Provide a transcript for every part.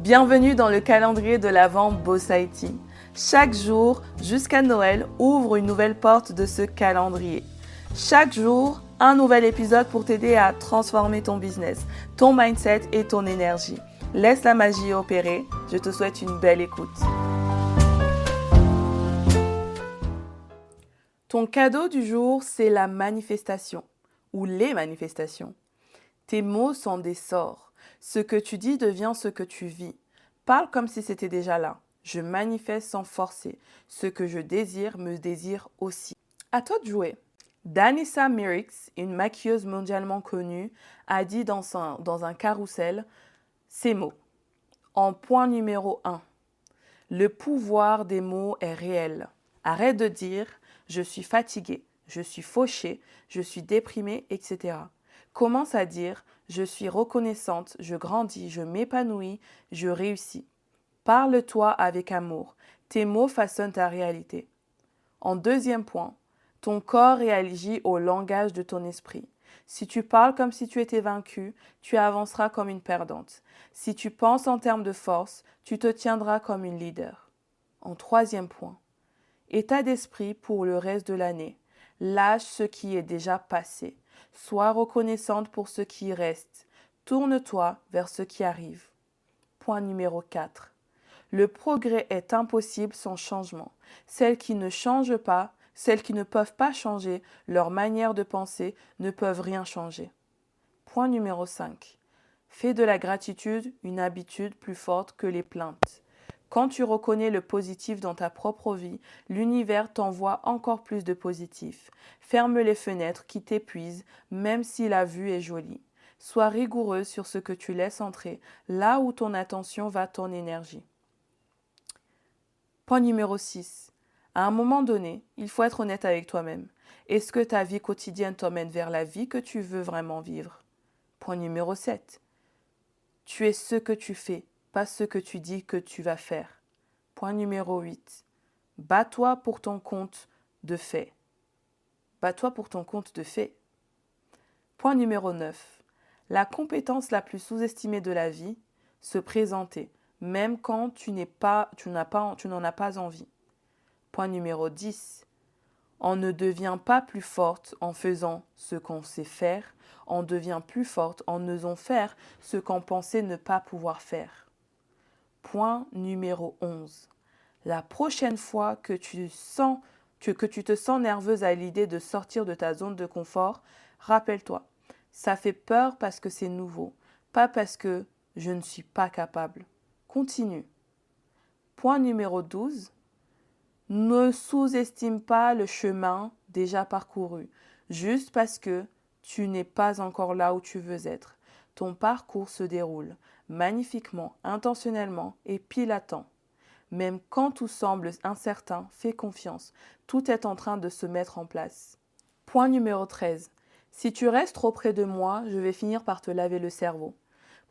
Bienvenue dans le calendrier de l'Avent Bossaïti. Chaque jour, jusqu'à Noël, ouvre une nouvelle porte de ce calendrier. Chaque jour, un nouvel épisode pour t'aider à transformer ton business, ton mindset et ton énergie. Laisse la magie opérer. Je te souhaite une belle écoute. Ton cadeau du jour, c'est la manifestation ou les manifestations. Tes mots sont des sorts. Ce que tu dis devient ce que tu vis. Parle comme si c'était déjà là. Je manifeste sans forcer. Ce que je désire me désire aussi. À toi de jouer. Danessa Myricks, une maquilleuse mondialement connue, a dit dans un carrousel ces mots. En point numéro 1. Le pouvoir des mots est réel. Arrête de dire « je suis fatiguée, je suis fauchée, je suis déprimée, etc. » Commence à dire « je suis reconnaissante, je grandis, je m'épanouis, je réussis ». Parle-toi avec amour. Tes mots façonnent ta réalité. En deuxième point, ton corps réagit au langage de ton esprit. Si tu parles comme si tu étais vaincu, tu avanceras comme une perdante. Si tu penses en termes de force, tu te tiendras comme une leader. En troisième point, état d'esprit pour le reste de l'année. Lâche ce qui est déjà passé. Sois reconnaissante pour ce qui reste. Tourne-toi vers ce qui arrive. Point numéro 4. Le progrès est impossible sans changement. Celles qui ne changent pas, celles qui ne peuvent pas changer leur manière de penser ne peuvent rien changer. Point numéro 5. Fais de la gratitude une habitude plus forte que les plaintes. Quand tu reconnais le positif dans ta propre vie, l'univers t'envoie encore plus de positif. Ferme les fenêtres qui t'épuisent, même si la vue est jolie. Sois rigoureuse sur ce que tu laisses entrer, là où ton attention va ton énergie. Point numéro 6. À un moment donné, il faut être honnête avec toi-même. Est-ce que ta vie quotidienne t'emmène vers la vie que tu veux vraiment vivre? Point numéro 7. Tu es ce que tu fais, pas ce que tu dis que tu vas faire. Point numéro 8. Bats-toi pour ton compte de fait. Bats-toi pour ton compte de fait. Point numéro 9. La compétence la plus sous-estimée de la vie, se présenter, même quand tu n'en as pas envie. Point numéro 10. On ne devient pas plus forte en faisant ce qu'on sait faire, on devient plus forte en osant faire ce qu'on pensait ne pas pouvoir faire. Point numéro 11. La prochaine fois que tu te sens nerveuse à l'idée de sortir de ta zone de confort, rappelle-toi, ça fait peur parce que c'est nouveau, pas parce que je ne suis pas capable. Continue. Point numéro 12. Ne sous-estime pas le chemin déjà parcouru, juste parce que tu n'es pas encore là où tu veux être. Ton parcours se déroule magnifiquement, intentionnellement et pile à temps. Même quand tout semble incertain, fais confiance. Tout est en train de se mettre en place. Point numéro 13. Si tu restes trop près de moi, je vais finir par te laver le cerveau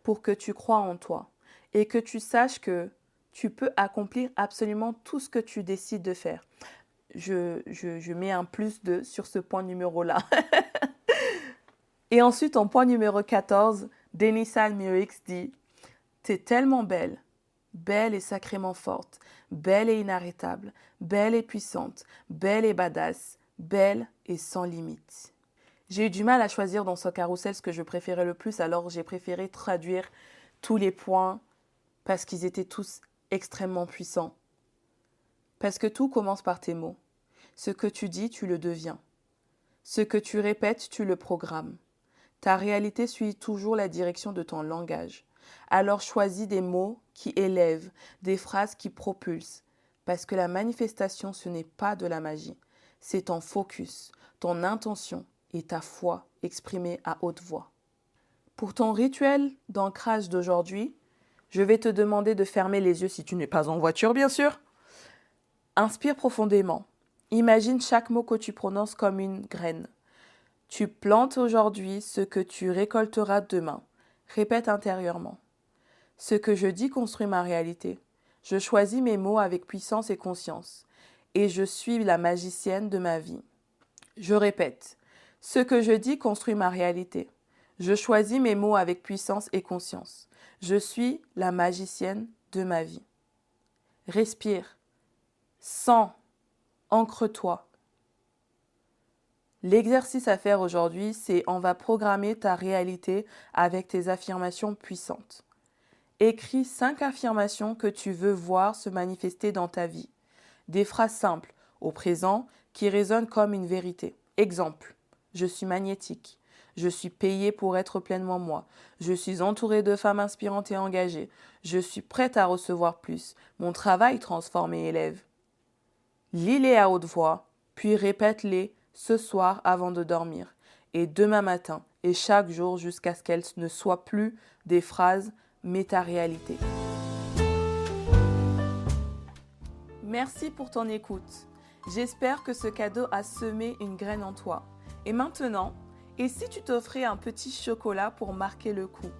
pour que tu crois en toi et que tu saches que tu peux accomplir absolument tout ce que tu décides de faire. Je mets un plus 2 sur ce point numéro-là. Et ensuite, en point numéro 14, Danessa Myricks dit « T'es tellement belle, belle et sacrément forte, belle et inarrêtable, belle et puissante, belle et badass, belle et sans limite. » J'ai eu du mal à choisir dans ce carrousel ce que je préférais le plus, alors j'ai préféré traduire tous les points parce qu'ils étaient tous extrêmement puissants. Parce que tout commence par tes mots. Ce que tu dis, tu le deviens. Ce que tu répètes, tu le programmes. Ta réalité suit toujours la direction de ton langage. Alors choisis des mots qui élèvent, des phrases qui propulsent. Parce que la manifestation, ce n'est pas de la magie. C'est ton focus, ton intention et ta foi exprimée à haute voix. Pour ton rituel d'ancrage d'aujourd'hui, je vais te demander de fermer les yeux si tu n'es pas en voiture, bien sûr. Inspire profondément. Imagine chaque mot que tu prononces comme une graine. Tu plantes aujourd'hui ce que tu récolteras demain. Répète intérieurement. Ce que je dis construit ma réalité. Je choisis mes mots avec puissance et conscience. Et je suis la magicienne de ma vie. Je répète. Ce que je dis construit ma réalité. Je choisis mes mots avec puissance et conscience. Je suis la magicienne de ma vie. Respire. Sens. Ancre-toi. L'exercice à faire aujourd'hui, c'est on va programmer ta réalité avec tes affirmations puissantes. Écris 5 affirmations que tu veux voir se manifester dans ta vie. Des phrases simples, au présent, qui résonnent comme une vérité. Exemple, je suis magnétique. Je suis payée pour être pleinement moi. Je suis entourée de femmes inspirantes et engagées. Je suis prête à recevoir plus. Mon travail transforme et élève. Lis-les à haute voix, puis répète-les ce soir avant de dormir, et demain matin, et chaque jour jusqu'à ce qu'elles ne soient plus des phrases, mais ta réalité. Merci pour ton écoute. J'espère que ce cadeau a semé une graine en toi. Et maintenant, et si tu t'offrais un petit chocolat pour marquer le coup?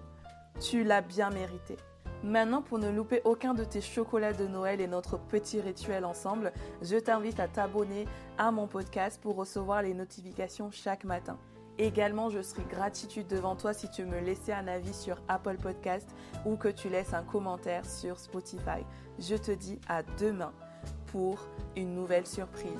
Tu l'as bien mérité. Maintenant, pour ne louper aucun de tes chocolats de Noël et notre petit rituel ensemble, je t'invite à t'abonner à mon podcast pour recevoir les notifications chaque matin. Également, je serai gratitude devant toi si tu me laissais un avis sur Apple Podcast ou que tu laisses un commentaire sur Spotify. Je te dis à demain pour une nouvelle surprise.